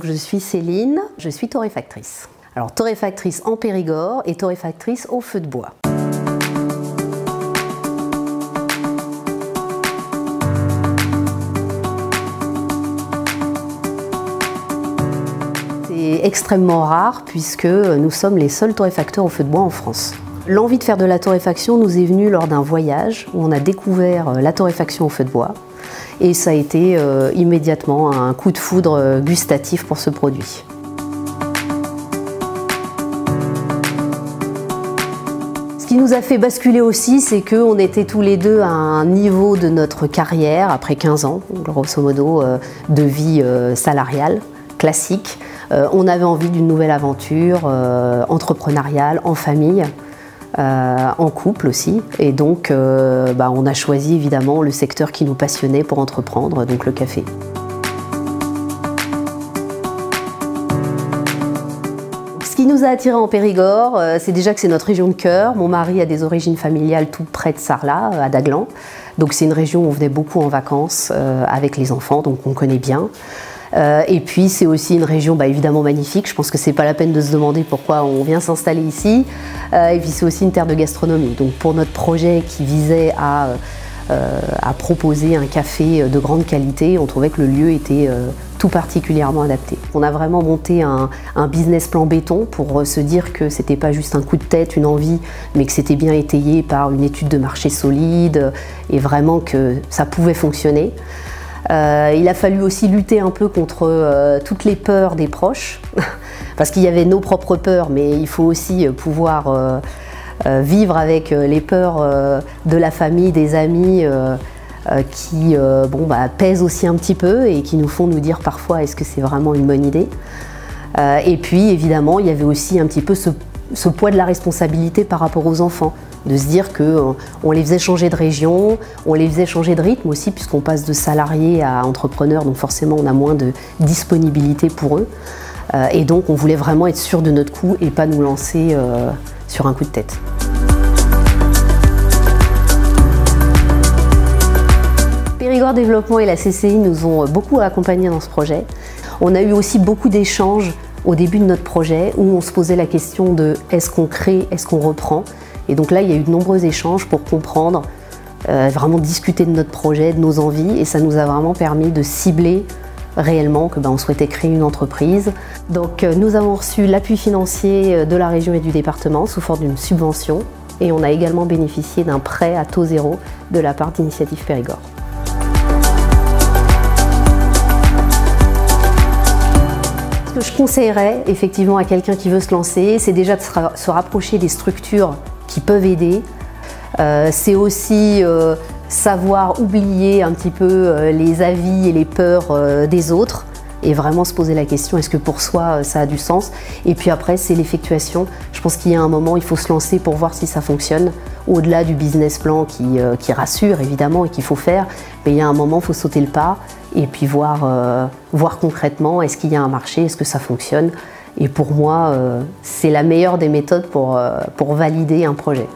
Je suis Céline, je suis torréfactrice. Alors torréfactrice en Périgord et torréfactrice au feu de bois. C'est extrêmement rare puisque nous sommes les seuls torréfacteurs au feu de bois en France. L'envie de faire de la torréfaction nous est venue lors d'un voyage où on a découvert la torréfaction au feu de bois. Et ça a été immédiatement un coup de foudre gustatif pour ce produit. Ce qui nous a fait basculer aussi, c'est qu'on était tous les deux à un niveau de notre carrière, après 15 ans, grosso modo, de vie salariale, classique. On avait envie d'une nouvelle aventure entrepreneuriale, en famille. En couple aussi, et donc on a choisi évidemment le secteur qui nous passionnait pour entreprendre, donc le café. Ce qui nous a attirés en Périgord, c'est déjà que c'est notre région de cœur. Mon mari a des origines familiales tout près de Sarlat, à Daglan, donc c'est une région où on venait beaucoup en vacances avec les enfants, donc on connaît bien. Et puis c'est aussi une région évidemment magnifique, je pense que c'est pas la peine de se demander pourquoi on vient s'installer ici. Et puis c'est aussi une terre de gastronomie. Donc pour notre projet qui visait à proposer un café de grande qualité, on trouvait que le lieu était tout particulièrement adapté. On a vraiment monté un business plan béton pour se dire que c'était pas juste un coup de tête, une envie, mais que c'était bien étayé par une étude de marché solide et vraiment que ça pouvait fonctionner. Il a fallu aussi lutter un peu contre toutes les peurs des proches, parce qu'il y avait nos propres peurs, mais il faut aussi pouvoir vivre avec les peurs de la famille, des amis qui pèsent aussi un petit peu et qui nous font nous dire parfois est-ce que c'est vraiment une bonne idée. Et puis évidemment il y avait aussi un petit peu ce poids de la responsabilité par rapport aux enfants, de se dire qu'on les faisait changer de région, on les faisait changer de rythme aussi puisqu'on passe de salariés à entrepreneurs, donc forcément on a moins de disponibilité pour eux. Et donc on voulait vraiment être sûr de notre coup et pas nous lancer sur un coup de tête. Périgord Développement et la CCI nous ont beaucoup accompagnés dans ce projet. On a eu aussi beaucoup d'échanges au début de notre projet où on se posait la question de est-ce qu'on crée, est-ce qu'on reprend. Et donc là, il y a eu de nombreux échanges pour comprendre, vraiment discuter de notre projet, de nos envies, et ça nous a vraiment permis de cibler réellement que on souhaitait créer une entreprise. Donc nous avons reçu l'appui financier de la région et du département sous forme d'une subvention, et on a également bénéficié d'un prêt à taux zéro de la part d'Initiative Périgord. Ce que je conseillerais effectivement à quelqu'un qui veut se lancer, c'est déjà de se rapprocher des structures qui peuvent aider. C'est aussi savoir oublier un petit peu les avis et les peurs des autres et vraiment se poser la question, est-ce que pour soi ça a du sens? Et puis après c'est l'effectuation. Je pense qu'il y a un moment, il faut se lancer pour voir si ça fonctionne. Au-delà du business plan qui rassure évidemment et qu'il faut faire, mais il y a un moment, il faut sauter le pas et puis voir concrètement, est-ce qu'il y a un marché, est-ce que ça fonctionne? Et pour moi, c'est la meilleure des méthodes pour valider un projet.